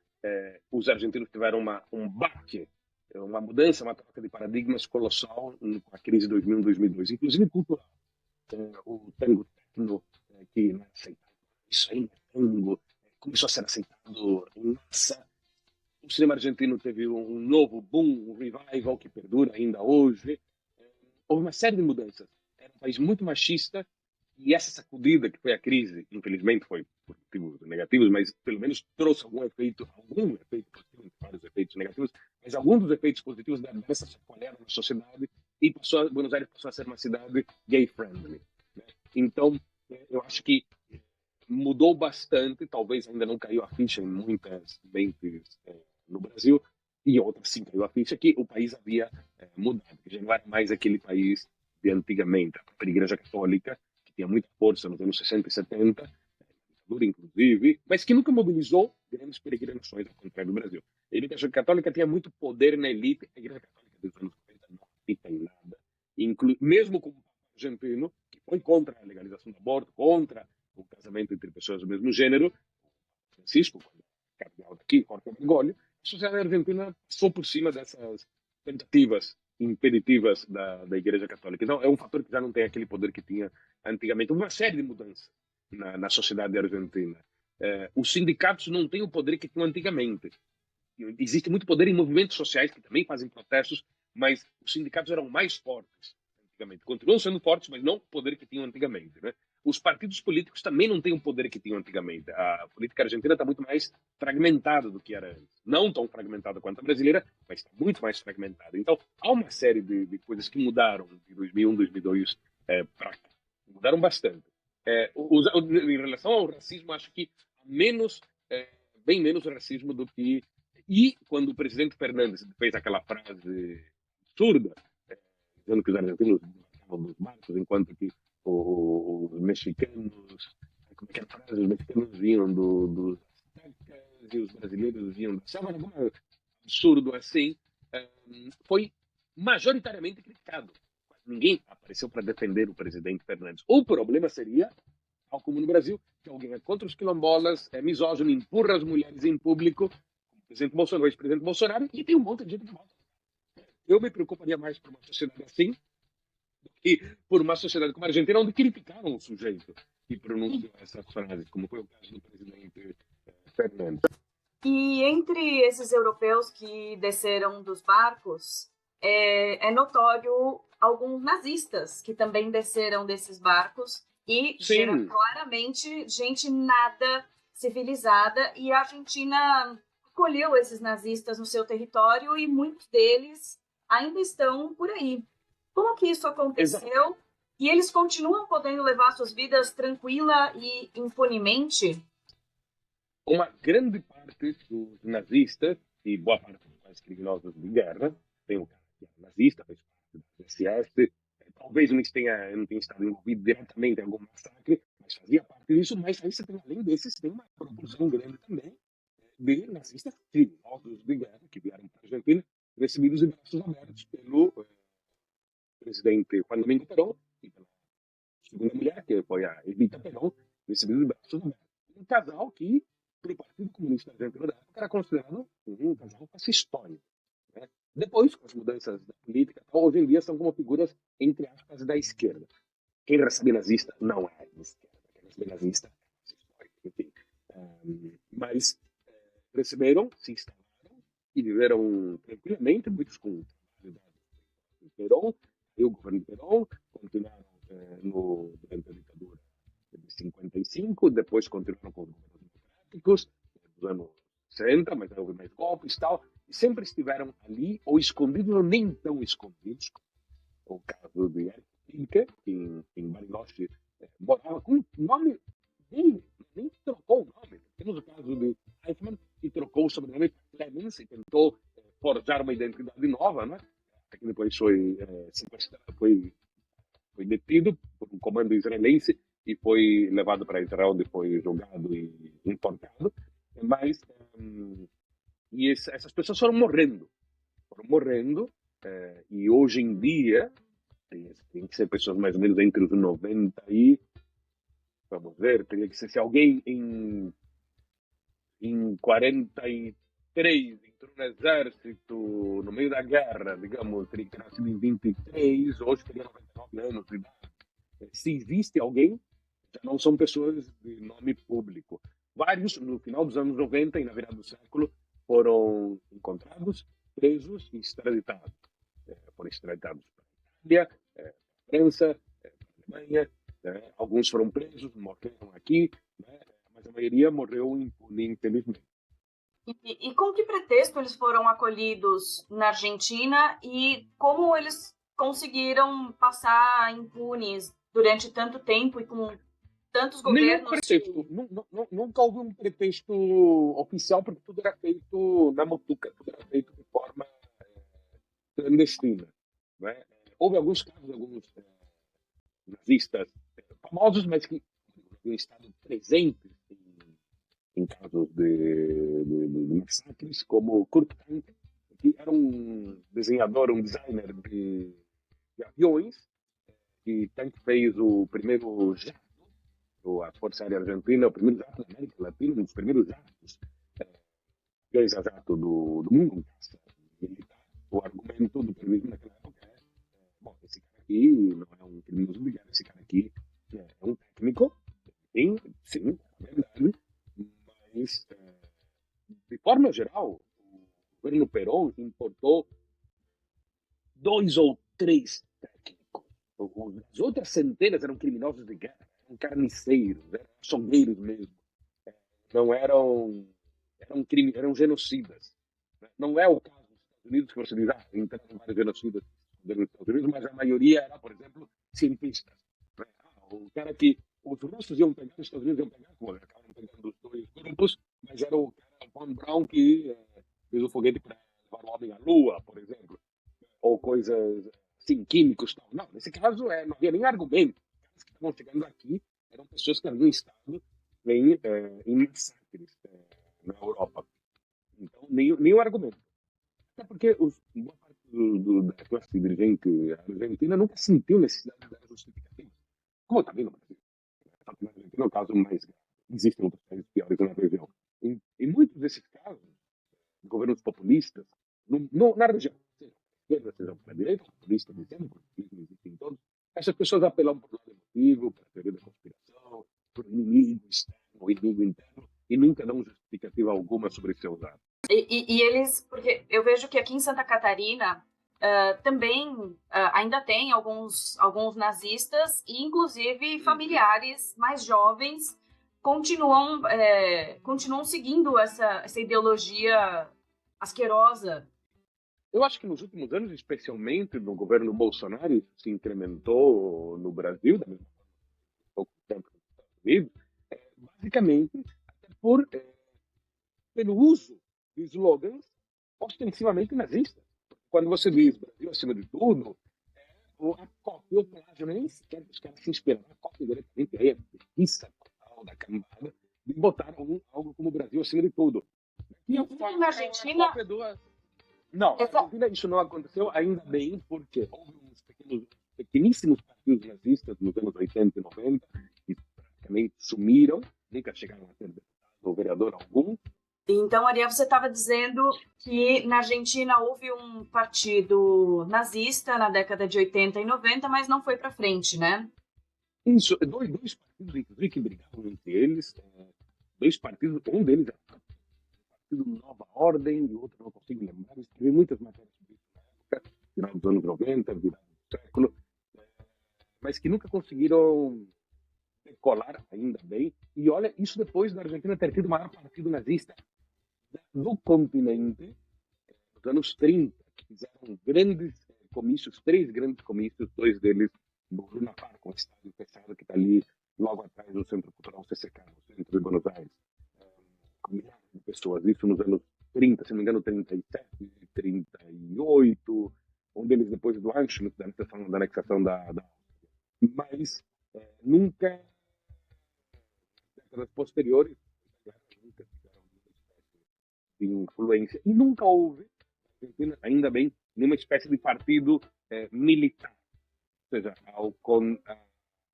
os argentinos tiveram um baque, uma mudança, uma troca de paradigmas colossal com a crise de 2001, 2002, inclusive cultural. O tango tecno, que não é aceitado, isso aí não é tango, começou a ser aceitado em massa. O cinema argentino teve um novo boom, um revival que perdura ainda hoje. Houve uma série de mudanças. Era um país muito machista e essa sacudida que foi a crise, infelizmente foi por motivos negativos, mas pelo menos trouxe algum efeito positivo, vários efeitos negativos, mas alguns dos efeitos positivos dessa chacoalhada na sociedade e Buenos Aires passou a ser uma cidade gay-friendly. Né? Então, eu acho que mudou bastante, talvez ainda não caiu a ficha em muitas mentes no Brasil, e outras sim caiu a ficha, que o país havia mudado, que já não era mais aquele país de antigamente. A própria Igreja Católica, que tinha muita força nos anos 60 e 70, inclusive, mas que nunca mobilizou grandes peregrinações ao contrário do Brasil. A Igreja Católica tinha muito poder na elite, a Igreja Católica dos anos 90 não acredita em nada, mesmo com o Papa argentino, que foi contra a legalização do aborto, contra o casamento entre pessoas do mesmo gênero, Francisco, quando cardeal daqui, Jorge Bergoglio, a sociedade argentina passou por cima dessas tentativas impeditivas da Igreja Católica. Então, é um fator que já não tem aquele poder que tinha antigamente. Houve uma série de mudanças na sociedade argentina. Os sindicatos não têm o poder que tinham antigamente. Existe muito poder em movimentos sociais que também fazem protestos, mas os sindicatos eram mais fortes antigamente. Continuam sendo fortes, mas não o poder que tinham antigamente. Né? Os partidos políticos também não têm o poder que tinham antigamente. A política argentina está muito mais fragmentada do que era antes. Não tão fragmentada quanto a brasileira, mas está muito mais fragmentada. Então, há uma série de coisas que mudaram de 2001, 2002 para cá. Mudaram bastante. Em relação ao racismo, acho que bem menos racismo do que... E quando o presidente Fernandes fez aquela frase absurda, dizendo que os argentinos estavam dos barcos, enquanto que os mexicanos, como é que é a frase? Os mexicanos vinham dos aztecas e os brasileiros vinham da selva, algum absurdo assim, foi majoritariamente criticado. Ninguém apareceu para defender o presidente Fernandes. O problema seria tal como no Brasil, que alguém é contra os quilombolas, é misógino, empurra as mulheres em público, como o presidente Bolsonaro, o ex-presidente Bolsonaro, e tem um monte de gente que vota. Eu me preocuparia mais por uma sociedade assim do que por uma sociedade como a Argentina, onde criticaram o sujeito que pronunciou essas frases, como foi o caso do presidente Fernando. E entre esses europeus que desceram dos barcos, é notório alguns nazistas que também desceram desses barcos e claramente gente nada civilizada, e a Argentina acolheu esses nazistas no seu território e muitos deles ainda estão por aí. Como que isso aconteceu? Exato. E eles continuam podendo levar suas vidas tranquila e impunemente? Uma grande parte dos nazistas e boa parte dos criminosos de guerra, tem um cara que é nazista, fez parte da SS, talvez não tenha estado envolvido diretamente em algum massacre, mas fazia parte disso. Mas aí você tem, além desses, tem uma proporção grande também de nazistas criminosos de guerra que vieram para a Argentina, recebidos de braços abertos pelo presidente Juan Domingo Perón e pela segunda mulher, que foi a Evita Perón, recebidos de braços abertos. Um casal que, para o Partido Comunista Argentino da época, era considerado um casal fascistóide. Né? Depois, com as mudanças da política, hoje em dia são como figuras, entre aspas, da esquerda. Quem recebe nazista não é de esquerda. Quem recebe nazista é fascistóide. Enfim. Mas receberam, se instalaram e viveram tranquilamente, muitos com o trabalho do Perón, e o governo Perón, continuaram durante a ditadura de 55, depois continuaram com os governos democráticos, dos anos 60, mas houve mais golpes e tal, e sempre estiveram ali, ou escondidos, ou nem tão escondidos. O caso de Eric Pilke, que em Bariloche morava com o nome dele, nem trocou o nome. Temos o caso de Eichmann, que trocou o sobrenome Clemens e tentou forjar uma identidade nova, né? Que depois foi sequestrado, foi detido por um comando israelense e foi levado para Israel, onde foi julgado e enforcado. Mas essas pessoas foram morrendo, e hoje em dia tem que ser pessoas mais ou menos entre os 90 e, vamos ver, teria que ser se alguém em 43 entrou no exército no meio da guerra, digamos, teria que ter nascido em 23, hoje teria 99 anos de idade. Se existe alguém, já não são pessoas de nome público. Vários, no final dos anos 90 e na virada do século, foram encontrados, presos e extraditados. Foram extraditados para a Itália, para a França, para a Alemanha. Alguns foram presos, morreram aqui, mas a maioria morreu impune, infelizmente. E com que pretexto eles foram acolhidos na Argentina e como eles conseguiram passar impunes durante tanto tempo e com tantos governos? Nenhum pretexto. Nunca houve um pretexto oficial, porque tudo era feito na mutuca, tudo era feito de forma clandestina. Né? Houve alguns casos, alguns nazistas famosos, mas que haviam estado presentes em casos de massacres, como Kurt Tank, que era um desenhador, um designer de aviões, e Tank fez o primeiro jato, a Força Aérea Argentina, o primeiro jato da América Latina, um dos primeiros jatos, aviões a jato do mundo, um caça militar. O argumento do periodismo naquela época bom, esse cara aqui não é um criminoso de guerra, esse cara aqui é um técnico, sim, é verdade, mas, de forma geral, o governo Perón importou 2 ou 3 técnicos. As outras centenas eram criminosos de guerra, eram carniceiros, eram açougueiros mesmo. Não eram genocidas. Não é o caso dos Estados Unidos, que você diz, entraram vários genocidas nos Estados Unidos, mas a maioria era, por exemplo, cientistas. O cara que os russos iam pegar, os Estados Unidos iam pegar, como acabaram pegando os dois grupos, mas era o cara Von Braun que fez o foguete para levar o homem à Lua, por exemplo, ou coisas assim, químicos. Tal. Não, nesse caso não havia nem argumento. Os caras que estavam chegando aqui eram pessoas que haviam estado em massacres na Europa. Então, nenhum argumento. Até porque boa parte da classe dirigente argentina nunca sentiu necessidade de dar justificativas. Como também no Brasil. só que na Argentina é o caso mais grave. Existem outros países piores na região. Em muitos desses casos, governos populistas, na região, seja a esquerda, seja a direita, populista dizendo, porque populismo existe em todos, essas pessoas apelam por lado emotivo, para a teoria da conspiração, por inimigo externo, inimigo interno, e nunca dão justificativa alguma sobre seus atos. E eles, porque eu vejo que aqui em Santa Catarina também ainda tem alguns nazistas e inclusive familiares mais jovens continuam seguindo essa ideologia asquerosa. Eu acho que nos últimos anos, especialmente no governo Bolsonaro, isso se incrementou no Brasil, da mesma forma, pouco tempo nos Estados Unidos, basicamente pelo uso de slogans ostensivamente nazistas. Quando você diz Brasil acima de tudo, a cópia, o plágio, nem sequer os caras se inspiraram, a cópia diretamente aí, a preguiça total da cambada, de botar algo como Brasil acima de tudo. E na Argentina... Não, na Argentina isso não aconteceu, ainda bem, porque houve uns pequeníssimos partidos nazistas nos anos 80 e 90, que praticamente sumiram, nunca chegaram a ter deputado ou vereador algum. Então, Ariel, você estava dizendo que na Argentina houve um partido nazista na década de 80 e 90, mas não foi para frente, né? Isso, dois partidos, inclusive, que brigavam entre eles, dois partidos, um deles era o Partido Nova Ordem, e o outro não consigo lembrar, eu escrevi muitas matérias sobre isso na época, final dos anos 90, virado do século, mas que nunca conseguiram decolar, ainda bem. E olha, isso depois da Argentina ter tido o maior partido nazista do continente, nos anos 30, que fizeram grandes comícios, 3 grandes comícios, 2 deles no Luna Park, um estádio fechado que está ali logo atrás do Centro Cultural CCK, no centro de Buenos Aires, com milhares de pessoas, isso nos anos 30, se não me engano, 37, 38, um deles depois do Anschluss, da anexação da Áustria. Mas nunca, décadas posteriores, nunca tiveram nenhuma espécie de influência. E nunca houve, ainda bem, nenhuma espécie de partido militar. Ou seja,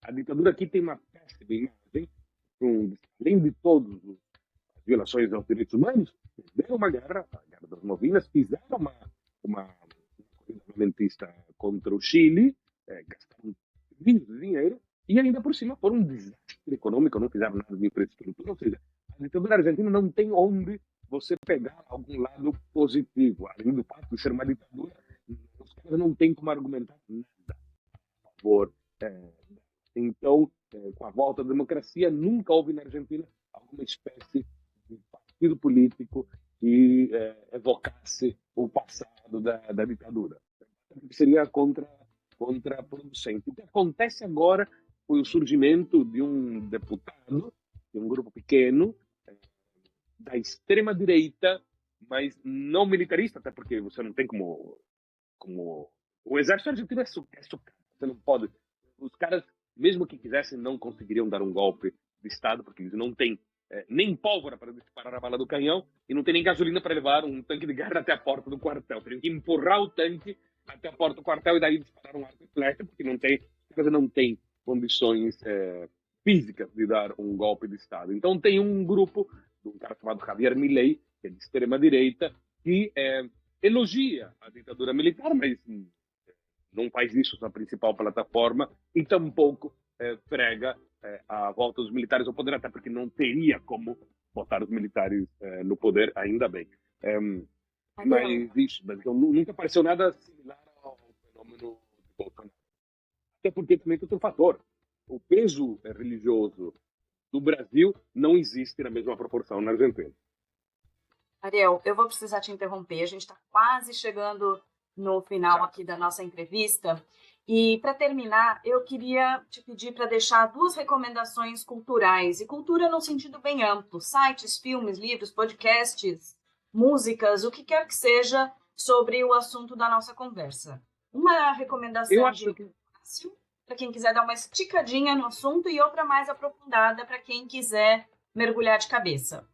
a ditadura aqui tem uma péssima imagem, além de todas as violações aos direitos humanos, fizeram uma guerra, a Guerra das Malvinas, fizeram uma corrida armamentista contra o Chile, gastaram rios de dinheiro, e ainda por cima foram um desastre econômico, não fizeram nada de infraestrutura. Ou seja, a ditadura argentina não tem onde você pegar algum lado positivo. Além do fato de ser uma ditadura, os caras não têm como argumentar nada a favor. Então, com a volta da democracia, nunca houve na Argentina alguma espécie de partido político que evocasse o passado da ditadura. Seria contraproducente. O que acontece agora foi o surgimento de um deputado, de um grupo pequeno, da extrema-direita, mas não militarista, até porque você não tem como... O exército argentino é socado. Você não pode... Os caras, mesmo que quisessem, não conseguiriam dar um golpe de Estado, porque eles não têm nem pólvora para disparar a bala do canhão e não tem nem gasolina para levar um tanque de guerra até a porta do quartel. Teriam que empurrar o tanque até a porta do quartel e daí disparar um arco e flecha, porque não tem condições físicas de dar um golpe de Estado. Então tem um grupo, de um cara chamado Javier Milei, que é de extrema-direita, que elogia a ditadura militar, mas não faz isso na principal plataforma e tampouco prega a volta dos militares ao poder, até porque não teria como botar os militares no poder, ainda bem. Mas isso, nunca apareceu nada similar ao fenômeno de Bolsonaro. Até porque também tem outro fator. O peso religioso do Brasil não existe na mesma proporção na Argentina. Ariel, eu vou precisar te interromper. A gente está quase chegando no final aqui da nossa entrevista. E, para terminar, eu queria te pedir para deixar 2 recomendações culturais. E cultura no sentido bem amplo. Sites, filmes, livros, podcasts, músicas, o que quer que seja sobre o assunto da nossa conversa. Uma recomendação fácil para quem quiser dar uma esticadinha no assunto e outra mais aprofundada para quem quiser mergulhar de cabeça.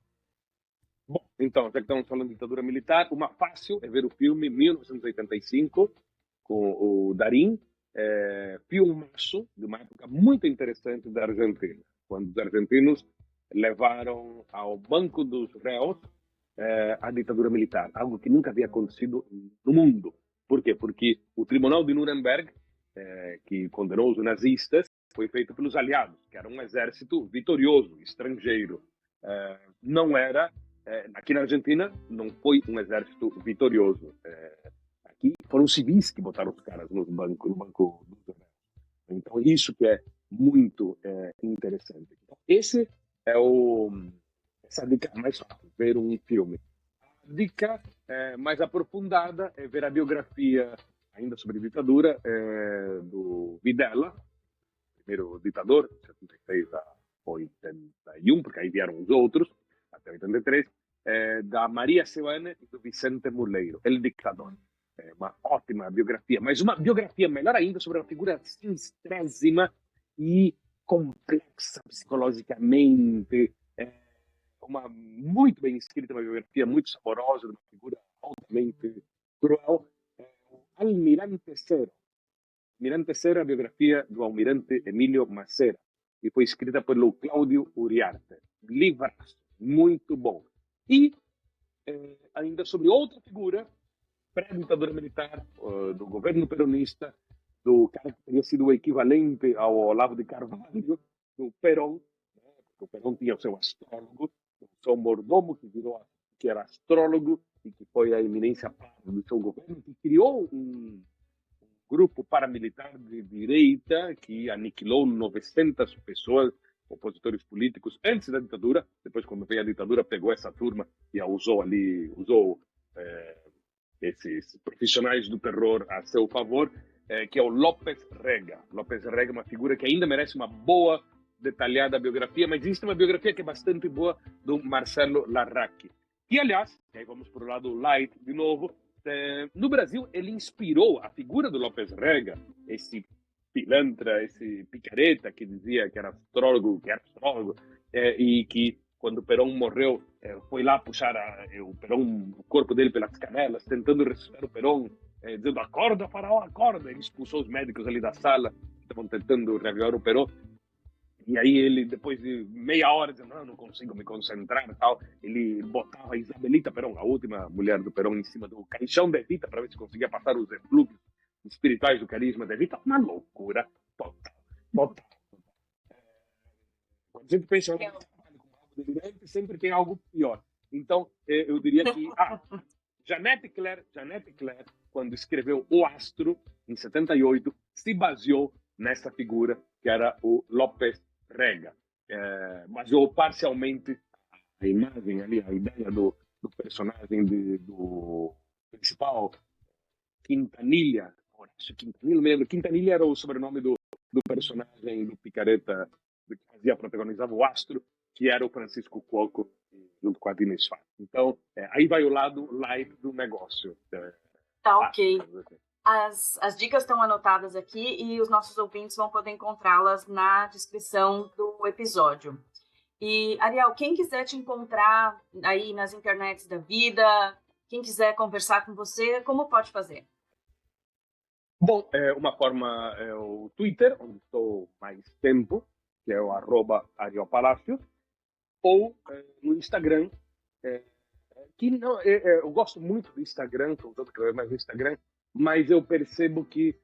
Bom, então, já que estamos falando de ditadura militar, uma fácil é ver o filme 1985 com o Darín, filmaço de uma época muito interessante da Argentina. quando os argentinos levaram ao banco dos réus a ditadura militar, algo que nunca havia acontecido no mundo. Por quê? Porque o Tribunal de Nuremberg, que condenou os nazistas, foi feito pelos aliados, que era um exército vitorioso, estrangeiro. Não era, aqui na Argentina, não foi um exército vitorioso. Aqui foram civis que botaram os caras no banco dos réus. Então, isso que é muito interessante. Então, essa dica mais fácil, ver um filme. A dica mais aprofundada é ver a biografia, ainda sobre ditadura, do Videla, primeiro ditador, de 76 a 81, porque aí vieram os outros, até 83, da Maria Seoane e do Vicente Muleiro, El Dictador. É uma ótima biografia, mas uma biografia melhor ainda sobre uma figura sinistrésima e complexa psicologicamente, muito bem escrita, uma biografia muito saborosa, de uma figura altamente cruel, o Almirante Cero. Almirante Cero é a biografia do almirante Emílio Massera e foi escrita pelo Cláudio Uriarte. Livraço, muito bom. E ainda sobre outra figura, pré-ditadura militar, do governo peronista, do cara que teria sido o equivalente ao Olavo de Carvalho, do Perón, porque o Perón tinha o seu astrólogo, o seu mordomo, que era astrólogo e que foi a eminência do seu governo, que criou um grupo paramilitar de direita que aniquilou 900 pessoas, opositores políticos, antes da ditadura. Depois, quando veio a ditadura, pegou essa turma e a usou esses profissionais do terror a seu favor, que é o López Rega. López Rega é uma figura que ainda merece uma boa, detalhada biografia, mas existe uma biografia que é bastante boa do Marcelo Larraqui. E, aliás, aí vamos para o lado light de novo, no Brasil ele inspirou a figura do López Rega, esse pilantra, esse picareta que dizia que era astrólogo, e que quando o Perón morreu, foi lá puxar o corpo dele pelas canelas, tentando ressuscitar o Perón, dizendo: acorda, faraó, acorda. Ele expulsou os médicos ali da sala, que estavam tentando reavivar o Perón. E aí ele, depois de meia hora, dizendo: não consigo me concentrar e tal, ele botava a Isabelita Perón, a última mulher do Perón, em cima do caixão da Evita, para ver se conseguia passar os eflúvios espirituais do carisma da Evita. Uma loucura total. Quando a gente pensa em algo delirante, sempre tem algo pior. Então, eu diria que Jeanette Claire, quando escreveu O Astro, em 78, se baseou nessa figura que era o López Rega. Baseou parcialmente a imagem ali, a ideia do personagem do principal, Quintanilha. Horácio Quintanilha, me lembro. Quintanilha era o sobrenome do personagem do picareta que protagonizava O Astro, que era o Francisco Cuoco, junto com a Dina Sfar. Então, aí vai o lado live do negócio. Tá, ok. As dicas estão anotadas aqui e os nossos ouvintes vão poder encontrá-las na descrição do episódio. E, Ariel, quem quiser te encontrar aí nas internets da vida, quem quiser conversar com você, como pode fazer? Bom, uma forma é o Twitter, onde estou mais tempo, que é o @ArielPalacios, ou no Instagram, que não, eu gosto muito do Instagram, estou usando cada vez mais no Instagram, mas eu percebo que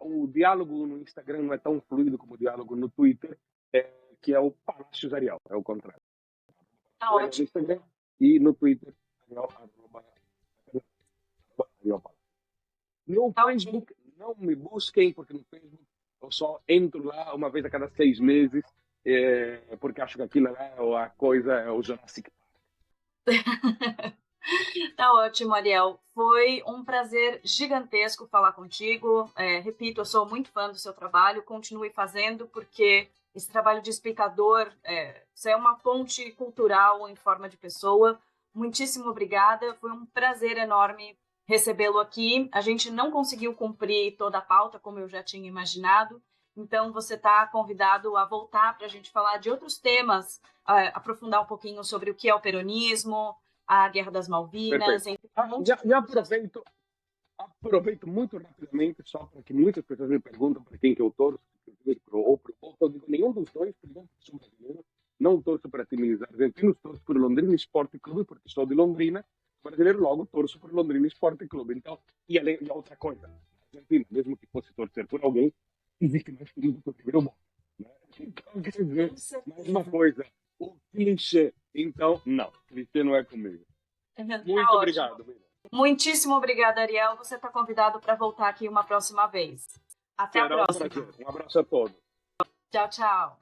o diálogo no Instagram não é tão fluido como o diálogo no Twitter, que é o Palácios Ariel, é o contrário. Tá ótimo. No Instagram e no Twitter, Ariel Palácios. No Facebook, não me busquem, porque no Facebook eu só entro lá uma vez a cada 6 meses, porque acho que aquilo é a coisa, é o Jurassic Park. Tá ótimo, Ariel. Foi um prazer gigantesco falar contigo. Repito, eu sou muito fã do seu trabalho. Continue fazendo, porque esse trabalho de explicador isso é uma ponte cultural em forma de pessoa. Muitíssimo obrigada. Foi um prazer enorme recebê-lo aqui. A gente não conseguiu cumprir toda a pauta, como eu já tinha imaginado. Então, você está convidado a voltar para a gente falar de outros temas, aprofundar um pouquinho sobre o que é o peronismo, a Guerra das Malvinas. Já aproveito muito rapidamente, só para que muitas pessoas me perguntam para quem que eu torço, ou pro Boca, eu digo nenhum dos dois, primeiro porque sou brasileiro, não torço para times argentinos, torço por Londrina Esporte Clube, porque sou de Londrina, brasileiro logo torço por Londrina Esporte Clube. Então, e outra coisa, na Argentina, mesmo que fosse torcer por alguém, existe mais time do que o River Boca. Né? Então, quer dizer, mais uma coisa, o clichê. Então, não, clichê não é comigo. Muito obrigado, Miriam. Muitíssimo obrigada, Ariel. Você está convidado para voltar aqui uma próxima vez. Até a próxima. Um abraço a todos. Tchau, tchau.